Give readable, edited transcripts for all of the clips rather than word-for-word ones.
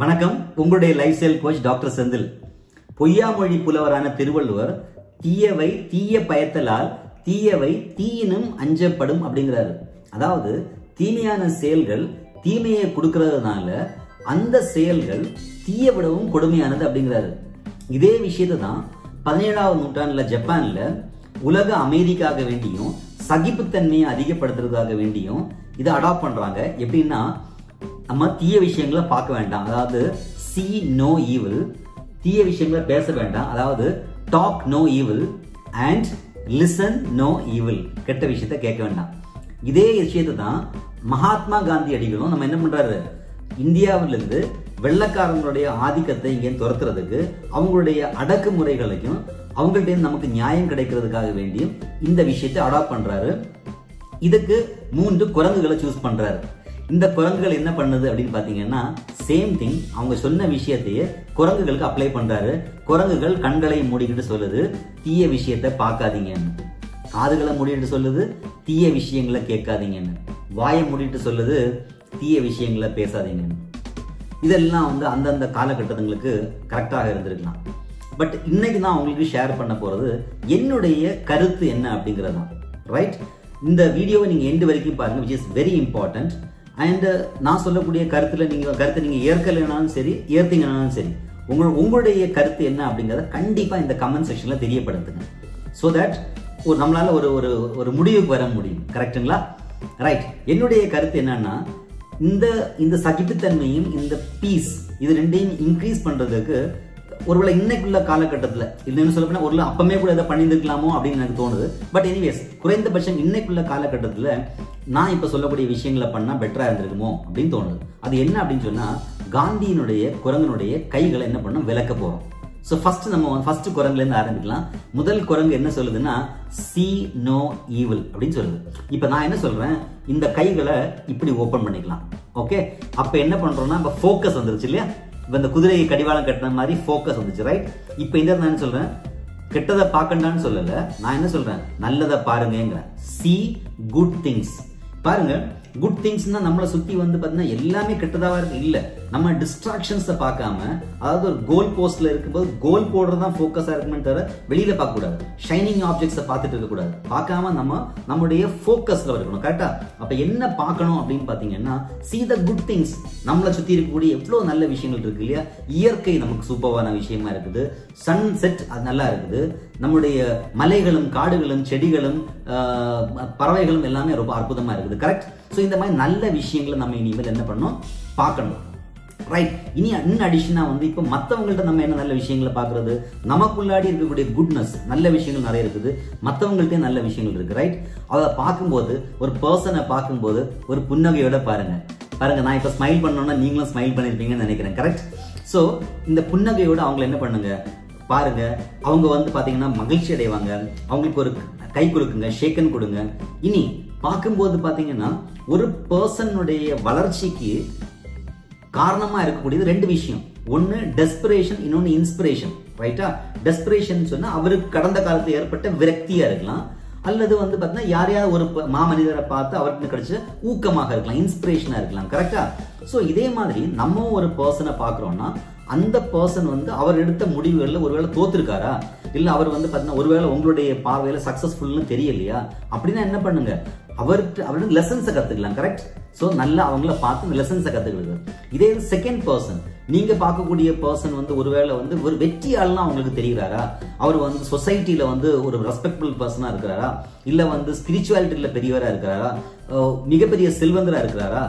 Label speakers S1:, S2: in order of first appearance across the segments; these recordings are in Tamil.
S1: வணக்கம், உங்களுடைய life style coach doctor Senthil. பொய்யாமொழி புலவரான திருவள்ளுவர் தீயவை தீய பயத்தலால் தீயவை தீயினும் அஞ்சப்படும் அப்படிங்கிறாரு. அதாவது தீமையான செயல்கள் தீமையை கொடுக்கறதுனால அந்த செயல்கள் தீய விடவும் கொடுமையானது அப்படிங்கிறாரு. இதே விஷயத்தை தான் 17ஆம் நூற்றாண்டுல ஜப்பான்ல உலக அமைதிக்காக வேண்டியும் சகிப்புத்தன்மையை அதிகப்படுத்துறதுக்காக வேண்டியும் இதை அடாப்ட் பண்றாங்க. எப்படின்னா, நம்ம தீய விஷயங்களை பார்க்க வேண்டாம், அதாவது see no evil, தீய விஷயங்களை பேச வேண்டாம், அதாவது talk no evil and listen no evil, கெட்ட விஷயத்தை கேட்க வேண்டாம். இதே விஷயத்தை தான் மகாத்மா காந்தி அடிகளும் நம்ம என்ன பண்றாரு, இந்தியாவிலிருந்து வெள்ளக்காரங்களுடைய ஆதிக்கத்தை இங்கே துரத்துறதுக்கு, அவங்களுடைய அடக்குமுறைகளையும் அவங்கள்ட்ட நமக்கு நியாயம் கிடைக்கிறதுக்காக வேண்டியும் இந்த விஷயத்தை அடாப்ட் பண்றாரு. இதுக்கு 3 குரங்குகளை சூஸ் பண்றாரு. இந்த குரங்குகள் என்ன பண்ணுது அப்படின்னு பாத்தீங்கன்னா, சேம் திங் அவங்க சொன்ன விஷயத்தையே குரங்குகளுக்கு அப்ளை பண்றாரு. குரங்குகள் கண்களை மூடிக்கிட்டு சொல்லுது, தீய விஷயத்தை பார்க்காதீங்கன்னு. காதுகளை மூடிட்டு சொல்லுது, தீய விஷயங்களை கேட்காதீங்கன்னு. வாயை மூடிட்டு சொல்லுது, தீய விஷயங்களை பேசாதீங்கன்னு. இதெல்லாம் அந்தந்த காலகட்டங்களுக்கு கரெக்டாக இருந்திருக்கலாம். பட் இன்னைக்கு தான் உங்களுக்கு ஷேர் பண்ண போறது என்னுடைய கருத்து என்ன அப்படிங்கிறது தான். ரைட், இந்த வீடியோவை நீங்க எண்டு வரைக்கும் பாருங்க, which is very important. And நான் சொல்லக்கூடிய கருத்தை நீங்க ஏற்கலைனாலும் சரி, ஏற்கீங்கனாலும் சரி, உங்களுடைய கருத்து என்ன அப்படிங்கறத கண்டிப்பா இந்த கமெண்ட் செக்ஷன்ல தெரியப்படுத்துங்க. ஸோ தட் நம்மளால ஒரு முடிவுக்கு வர முடியும். கரெக்டுங்களா? ரைட், என்னுடைய கருத்து என்னன்னா, இந்த சகிப்புத்தன்மையும் இந்த பீஸ் இது ரெண்டையும் இன்க்ரீஸ் பண்றதுக்கு ஒருவேளை இன்னைக்குள்ள காலகட்டத்தில் இல்லைன்னு சொல்ல போனா ஒருவேளை அப்பமே கூட எதை பண்ணியிருக்கலாமோ அப்படின்னு எனக்கு தோணுது. பட் எனிவேஸ், குறைந்தபட்சம் இன்னைக்குள்ள காலகட்டத்தில் நான் இப்ப சொல்லக்கூடிய விஷயங்களை பண்ணா பெட்டரா இருந்திருக்குமோ அப்படின்னு தோணுது. அது என்ன அப்படின்னு சொன்னா, காந்தியினுடைய குரங்கனுடைய கைகளை என்ன பண்ணோம், விளக்க போறோம். ஸோ ஃபர்ஸ்ட் குரங்குல இருந்து ஆரம்பிக்கலாம். முதல் குரங்கு என்ன சொல்லுதுன்னா, see no evil அப்படின்னு சொல்லுது. இப்ப நான் என்ன சொல்றேன், இந்த கைகளை இப்படி ஓபன் பண்ணிக்கலாம். ஓகே, அப்ப என்ன பண்றோம்னா, இப்ப ஃபோக்கஸ் வந்துருச்சு இல்லையா? இப்ப இந்த குதிரையை கடிவாளம் கட்டின மாதிரி ஃபோக்கஸ் வந்துச்சு. ரைட், இப்ப இந்த நான் என்ன சொல்றேன், கெட்டதை பார்க்கண்டான்னு சொல்லல, நான் என்ன சொல்றேன், நல்லதை பாருங்க. see good things. பாருங்க, குட் திங்ஸ்னா நம்மளை சுத்தி பாத்தீங்கன்னா எல்லாமே கெட்டதாவா இருக்கு இல்ல. நம்ம டிஸ்ட்ராக்ஷன்ஸை பார்க்காம, அதாவது ஒரு கோல் போஸ்ட்ல இருக்கும்போது கோல் போடுறதுதான் ஃபோக்கஸா இருக்குமே தவிர வெளியில பார்க்க கூடாது. ஷைனிங் ஆப்ஜெக்ட்ஸை பார்த்துட்டு இருக்க கூடாது. பார்க்காம நம்மளுடைய ஃபோக்கஸ்ல இருக்கணும். கரெக்டா? அப்ப என்ன பார்க்கணும் அப்படின்னு பாத்தீங்கன்னா, see the good things. நம்மளை சுத்தி இருக்கக்கூடிய எவ்வளவு நல்ல விஷயங்கள் இருக்கு இல்லையா? இயற்கை நமக்கு சூப்பரான விஷயமா இருக்குது. சன்செட் அது நல்லா இருக்குது. நம்முடைய மலைகளும் காடுகளும் செடிகளும் பறவைகளும் எல்லாமே ரொம்ப அற்புதமா இருக்குது. கரெக்ட்? சோ இந்த மாதிரி நல்ல விஷயங்களை நம்ம இனிமேல் என்ன பண்ணணும், பார்க்கணும். ரைட், இனி இன்னும் அடிஷனா இப்ப மத்தவங்கள்ட்ட நம்ம என்ன நல்ல விஷயங்களை பாக்குறது, நமக்குள்ளாடி இருக்கக்கூடிய குட்னஸ் நல்ல விஷயங்கள் நிறைய இருக்குது, மத்தவங்கள்ட்ட நல்ல விஷயங்கள் இருக்கு. ரைட், அதை பார்க்கும்போது, ஒரு பர்சனை பார்க்கும்போது ஒரு புன்னகையோட பாருங்க. நான் இப்ப ஸ்மைல் பண்ணோம்னா நீங்களும் ஸ்மைல் பண்ணிருப்பீங்கன்னு நினைக்கிறேன். கரெக்ட்? சோ இந்த புன்னகையோட அவங்களை என்ன பண்ணுங்க பாருங்க. அவங்க பாத்தீங்கன்னா மகிழ்ச்சி அடைவாங்க. அவங்களுக்கு ஒரு கை கொடுக்குங்க, ஷேக்கன் கொடுங்க. இனி பார்க்கும்போது பாத்தீங்கன்னா, ஒரு பர்சனுடைய வளர்ச்சிக்கு காரணமா இருக்கக்கூடியது 2 விஷயம். ஒன்னு டெஸ்பிரேஷன், இன்னொன்னு இன்ஸ்பிரேஷன். ரைட்டா? டெஸ்பிரேஷன் சொன்னா அவருக்கு கடந்த காலத்தில் ஏற்பட்ட விரக்தியா இருக்கலாம், அல்லது பாத்தீங்கன்னா யாரையாவது ஒரு மாமனிதரை பார்த்து அவருக்கு கிடைச்ச ஊக்கமாக இருக்கலாம், இன்ஸ்பிரேஷனா இருக்கலாம். கரெக்டா? சோ இதே மாதிரி நம்ம ஒரு பர்சனை பாக்குறோம்னா, அந்த பர்சன் அவர் எடுத்த முடிவுகள்ல ஒருவேளை தோத்துருக்காரா, இல்ல அவர் பாத்தீங்கன்னா ஒருவேளை உங்களுடைய பார்வையில சக்சஸ்ஃபுல்னு தெரியலையா, அப்படின்னா என்ன பண்ணுங்க, அவருக்கு லெசன்ஸை கத்துக்கலாம். கரெக்ட்? சோ நல்லா அவங்கள பார்த்து லெசன்ஸை கத்துக்கிறது. இதே செகண்ட் பர்சன், நீங்க பார்க்கக்கூடிய பர்சன் ஒருவேளை ஒரு வெற்றியாளனா உங்களுக்கு தெரிகிறாரா, அவர் சொசைட்டில ஒரு ரெஸ்பெக்டபிள் பர்சனா இருக்கிறாரா, இல்ல ஸ்பிரிச்சுவாலிட்டியில பெரியவரா இருக்கிறாரா, மிகப்பெரிய செல்வந்தரா இருக்கிறாரா,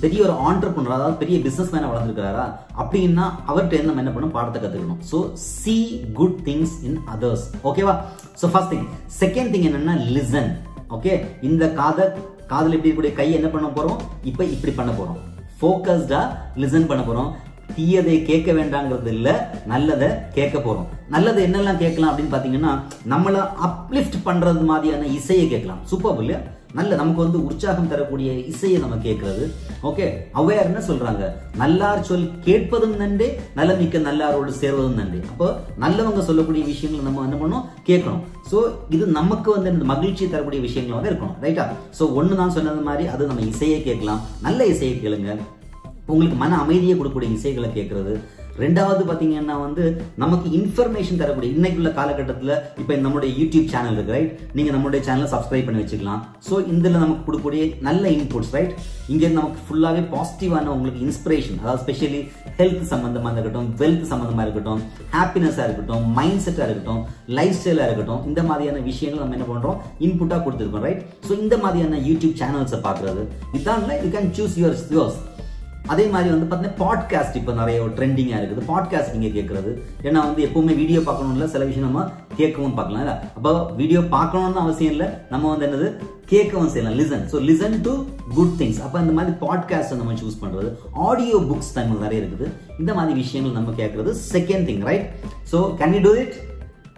S1: பெரிய ஒரு ஆண்டர்பிரனர், அதாவது பெரிய பிசினஸ் மேனா வளர்ந்துருக்காரா, அப்படின்னா அவர்கிட்ட நம்ம என்ன பண்ணணும், பாடத்தை கத்துக்கணும். So see good things in others. ஓகேவா? So first thing. Second thing என்னன்னா, லிசன். ஓகே, இந்த காதல் எப்படி இருக்கக்கூடிய கை என்ன பண்ண போறோம், இப்ப இப்படி பண்ண போறோம். ஃபோக்கஸ்டா லிசன் பண்ண போறோம். தீயதை கேட்க வேண்டாங்கிறது இல்ல, நல்லதை கேட்க போறோம். நல்லது என்னெல்லாம் கேட்கலாம் அப்படின்னு பாத்தீங்கன்னா, நம்மள அப்லிஃப்ட் பண்றது மாதிரியான இசையை கேட்கலாம். சூப்பர் இல்லையா? நல்ல நமக்கு உற்சாகம் தரக்கூடிய இசையை நம்ம கேட்கறது. ஓகே, அவேர்னஸ் சொல்றாங்க, நல்லார் சொல் கேட்பதும் நன்றே, நலமிக்க நல்லாரோடு சேர்வதும் நன்றே. அப்போ நல்லவங்க சொல்லக்கூடிய விஷயங்களை நம்ம என்ன பண்ணணும், கேட்கணும். சோ இது நமக்கு மகிழ்ச்சி தரக்கூடிய விஷயங்கள் இருக்கணும். ரைட்டா? சோ ஒண்ணு நான் சொன்னது மாதிரி அது நம்ம இசையை கேட்கலாம், நல்ல இசையை கேளுங்க. உங்களுக்கு மன அமைதியை கொடுக்கக்கூடிய இசைகளை கேட்கறது. ரெண்டாவது பாத்தீங்கன்னா வந்து நமக்கு இன்ஃபர்மேஷன் தரக்கூடிய இன்னைக்குள்ள காலகட்டத்தில் இப்ப நம்மளுடைய யூடியூப் சேனல் இருக்கு, ரைட்? நீங்க நம்மளுடைய சேனலை சப்ஸ்கிரைப் பண்ணி வச்சுக்கலாம். ஸோ இதுல நமக்கு கொடுக்கக்கூடிய நல்ல இன்புட்ஸ், ரைட்? இங்க நமக்கு ஃபுல்லாவே பாசிட்டிவான உங்களுக்கு இன்ஸ்பிரேஷன், அதாவது ஸ்பெஷலி ஹெல்த் சம்பந்தமா இருக்கட்டும், வெல்த் சம்பந்தமா இருக்கட்டும், ஹாப்பினஸா இருக்கட்டும், மைண்ட் செட்டா இருக்கட்டும், லைஃப் ஸ்டைலா இருக்கட்டும், இந்த மாதிரியான விஷயங்கள் நம்ம என்ன பண்றோம், இன்புட்டா கொடுத்துருக்கோம், ரைட்? ஸோ இந்த மாதிரியான யூடியூப் சேனல்ஸை பாக்குறது இதான் யூ கேன் சூஸ் யுவர்ஸ். அதே மாதிரி வந்து பார்த்தீங்கன்னா பாட்காஸ்ட் இப்போ நிறைய ட்ரெண்டிங்காக இருக்குது. பாட்காஸ்ட் நீங்கள் கேட்கறது, ஏன்னா வந்து எப்பவுமே வீடியோ பார்க்கணும்ல, சில விஷயம் நம்ம கேட்கவும் பார்க்கலாம் இல்லை. அப்போ வீடியோ பார்க்கணும்னு அவசியம் இல்லை, நம்ம வந்து என்னது கேட்கவும் செய்யலாம். Listen to good things. அப்போ இந்த மாதிரி பாட்காஸ்ட் நம்ம சூஸ் பண்ணுறது. ஆடியோ புக்ஸ் நம்ம நிறைய இருக்குது. இந்த மாதிரி விஷயங்கள் நம்ம கேட்கறது second thing, right? So can you do it?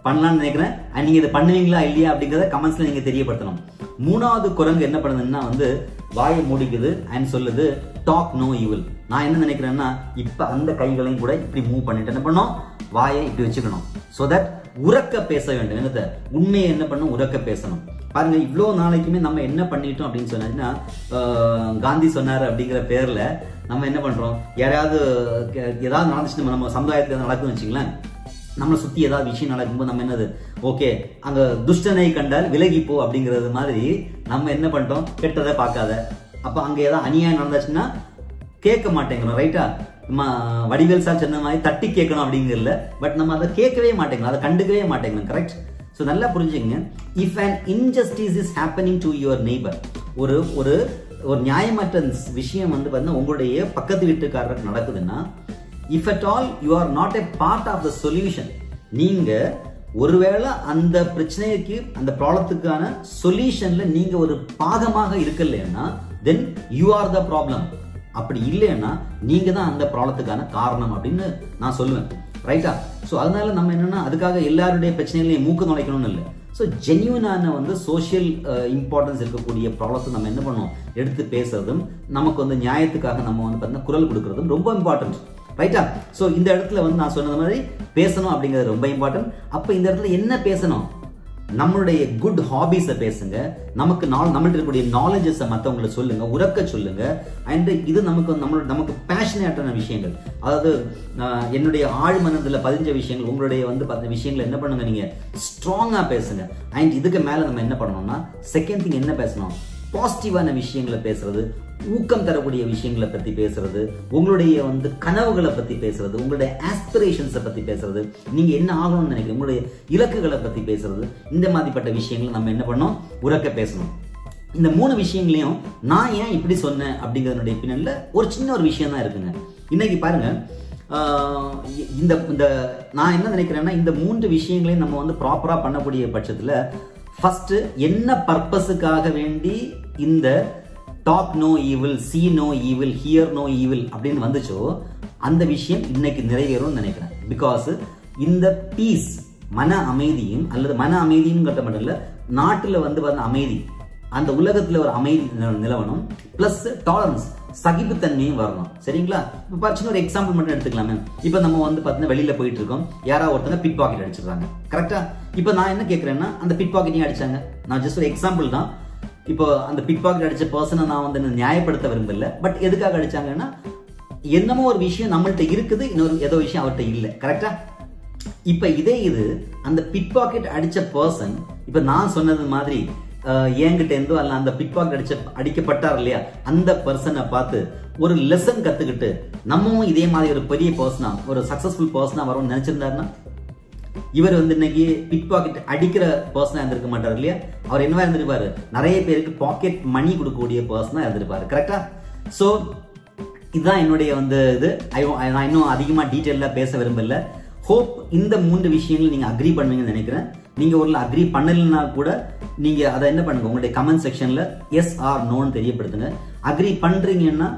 S1: பண்ணலாம்னு நினைக்கிறேன். அண்ட் நீங்க இதை பண்ணுவீங்களா இல்லையா அப்படிங்கிறத கமெண்ட்ஸ்ல நீங்க தெரியப்படுத்தணும். மூணாவது குரங்கு என்ன பண்ணுதுன்னா வந்து வாயை மூடிக்குது அண்ட் சொல்லுது டாக் நோ ஈவில். நான் என்ன நினைக்கிறேன்னா இப்ப அந்த கைகளையும் கூட இப்படி மூவ் பண்ணிட்டு என்ன பண்ணோம், வாயை இப்படி வச்சுக்கணும். சோ தட் உறக்க பேச வேண்டும். என்னது உண்மையை என்ன பண்ணும், உறக்க பேசணும். பாருங்க, இவ்வளோ நாளைக்குமே நம்ம என்ன பண்ணிட்டோம் அப்படின்னு சொன்னா, காந்தி சொன்னாரு அப்படிங்கிற பேர்ல நம்ம என்ன பண்றோம், யாராவது ஏதாவது நடந்துச்சு நம்ம சமுதாயத்துல நடக்குதுன்னு வச்சுங்களேன், நம்மளை சுத்தி ஏதாவது விஷயம் நடக்கும்போது நம்ம என்னது, ஓகே அங்க துஷ்டனை கண்டால் விலகிப்போ அப்படிங்கிறது மாதிரி நம்ம என்ன பண்ணிட்டோம், கெட்டதை பார்க்காத. அப்ப அங்க ஏதாவது அநியாயம் நடந்துச்சுன்னா கேட்க மாட்டேங்கிறோம், ரைட்டா? வடிவேல் சார் சொன்ன மாதிரி தட்டி கேட்கணும் அப்படிங்கிறதுல, பட் நம்ம அதை கேட்கவே மாட்டேங்கிறோம், அதை கண்டுக்கவே மாட்டேங்கிறோம், கரெக்ட்? ஸோ நல்லா புரிஞ்சுங்க. If an injustice is happening to your neighbour, ஒரு நியாயமற்ற விஷயம் வந்து பார்த்தீங்கன்னா உங்களுடைய பக்கத்து வீட்டுக்காரருக்கு நடக்குதுன்னா, if at all you are not a part of the solution, நீங்க ஒருவேளை அந்த பிரச்சனைக்கு அந்த ப்ராப்ளத்துக்கான சொல்யூஷன்ல நீங்க ஒரு பாகமாக இருக்கலைன்னா then you are the problem. அப்படி இல்லைன்னா நீங்க தான் அந்த ப்ராப்ளத்துக்கான காரணம் அப்படின்னு நான் சொல்லுவேன், ரைட்டா? ஸோ அதனால நம்ம என்னன்னா அதுக்காக எல்லாருடைய பிரச்சனைகளையும் மூக்கு நுழைக்கணும்னு இல்லை. ஸோ ஜென்யூனான வந்து சோஷியல் இம்பார்ட்டன்ஸ் இருக்கக்கூடிய ப்ராப்ளத்தை நம்ம என்ன பண்ணணும், எடுத்து பேசுறதும், நமக்கு வந்து நியாயத்துக்காக நம்ம வந்து பார்த்தீங்கன்னா குரல் கொடுக்கறதும் ரொம்ப இம்பார்ட்டன்ட், ரைட்டா? சோ இந்த இடத்துல வந்து நான் சொன்ன மாதிரி பேசணும் அப்படிங்கிறது ரொம்ப இம்பார்ட்டன்ட். அப்ப இந்த இடத்துல என்ன பேசணும், நம்மளுடைய குட் ஹாபிஸை பேசுங்க, நம்மள்ட்ட இருக்கக்கூடிய நாலேஜஸ் மற்றவங்களை சொல்லுங்க, உறக்க சொல்லுங்க. அண்ட் இது நமக்கு பேஷனேட்டான விஷயங்கள், அதாவது என்னுடைய ஆழ் மனதில் பதிஞ்ச விஷயங்கள், உங்களுடைய வந்து பார்த்த விஷயங்களை என்ன பண்ணுங்க, நீங்க ஸ்ட்ராங்கா பேசுங்க. அண்ட் இதுக்கு மேல நம்ம என்ன பண்ணணும்னா செகண்ட் திங் என்ன பேசணும், பாசிட்டிவான விஷயங்களை பேசுறது, ஊக்கம் தரக்கூடிய விஷயங்களை பத்தி பேசுறது, உங்களுடைய வந்து கனவுகளை பத்தி பேசுறது, உங்களுடைய ஆஸ்பிரேஷன்ஸை பத்தி பேசுறது, நீங்க என்ன ஆகணும்னு நினைக்கிறீங்க, உங்களுடைய இலக்குகளை பத்தி பேசுறது, இந்த மாதிரிப்பட்ட விஷயங்களை நம்ம என்ன பண்ணோம், உறக்க பேசணும். இந்த 3 விஷயங்களையும் நான் ஏன் இப்படி சொன்னேன் அப்படிங்கிறதுடைய பின்னணியில ஒரு சின்ன ஒரு விஷயம் தான் இருக்குங்க. இன்னைக்கு பாருங்க, இந்த நான் என்ன நினைக்கிறேன்னா இந்த 3 விஷயங்களையும் நம்ம வந்து ப்ராப்பரா பண்ணக்கூடிய பட்சத்துல ஃபர்ஸ்ட் என்ன பர்பஸுக்காக வேண்டி இந்த talk no evil, see no evil, hear no evil அப்படின்னு வந்துச்சோ அந்த விஷயம் இன்னைக்கு நிறைவேறும்னு நினைக்கிறேன். பிகாஸ் இந்த பீஸ், மன அமைதியும் அல்லது மன அமைதியும் கட்ட மட்டும் இல்ல, நாட்டுல வந்து அமைதி, அந்த உலகத்துல ஒரு அமைதி நிலவணும், பிளஸ் டாலரன்ஸ், சகிப்புத்தன்மையும் வரணும், சரிங்களா? இப்ப சின்ன ஒரு எக்ஸாம்பிள் மட்டும் எடுத்துக்கலாமே. இப்ப நம்ம வந்து பாத்தீங்கன்னா வெளியில போயிட்டு இருக்கோம், யாராவது ஒருத்தங்க பிட் பாக்கெட் அடிச்சிருக்காங்க, கரெக்டா? இப்ப நான் என்ன கேட்கிறேன்னா அந்த பிட் பாக்கெட்டையும் அடிச்சாங்க, நான் ஜஸ்ட் ஒரு எக்ஸாம்பிள் தான். இப்போ அந்த பிட் பாக்கெட் அடிச்ச பர்சனை நான் வந்து நியாயப்படுத்த விரும்பல, பட் எதுக்காக அடிச்சாங்கன்னா என்னமோ ஒரு விஷயம் நம்மள்ட்ட இருக்குது, இன்னொரு ஏதோ விஷயம் அவர்கிட்ட இல்லை, கரெக்டா? இப்ப இது அந்த பிட் பாக்கெட் அடிச்ச பர்சன் இப்ப நான் சொன்னது மாதிரி என்கிட்ட இருந்தோ அல்ல அந்த பிட் பாக்கெட் அடிக்கப்பட்டார் இல்லையா, அந்த பர்சனை பார்த்து ஒரு லெசன் கத்துக்கிட்டு நம்மவும் இதே மாதிரி ஒரு பெரிய பர்சனா, ஒரு சக்சஸ்ஃபுல் பர்சனா வரும்னு நினைச்சிருந்தாருன்னா, இவர் வந்து இன்னைக்கு பிட் பாக்கெட் அடிக்கிற பர்சனா இருந்திருக்க மாட்டார் இல்லையா? அவர் என்னவா இருந்திருப்பாரு, நிறைய பேருக்கு பாக்கெட் மணி கொடுக்கக்கூடிய பர்சனா இருந்திருப்பாரு, கரெக்டா? சோ இதுதான் என்னுடைய வந்து இது. நான் இன்னும் அதிகமா டீட்டெயிலா பேச விரும்பல. ஹோப் இந்த 3 விஷயங்கள் நீங்க அக்ரி பண்ணுவீங்கன்னு நினைக்கிறேன். நீங்க ஒரு அக்ரி பண்ணலன்னா கூட நீங்க அதை என்ன பண்ணுங்க, உங்களுடைய கமெண்ட் செக்ஷன்ல எஸ் ஆர் நோன்னு தெரியப்படுத்துங்க. அக்ரி பண்றீங்கன்னா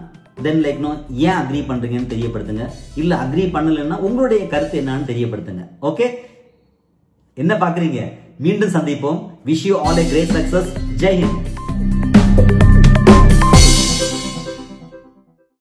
S1: தென் லைக் நோ ஏன் அக்ரி பண்றீங்கன்னு தெரியப்படுத்துங்க. இல்ல அக்ரி பண்ணலன்னா உங்களுடைய கருத்து என்னன்னு தெரியப்படுத்துங்க. ஓகே, என்ன பாக்குறீங்க? மீண்டும் சந்திப்போம். Wish you all a great success. Jai Hind.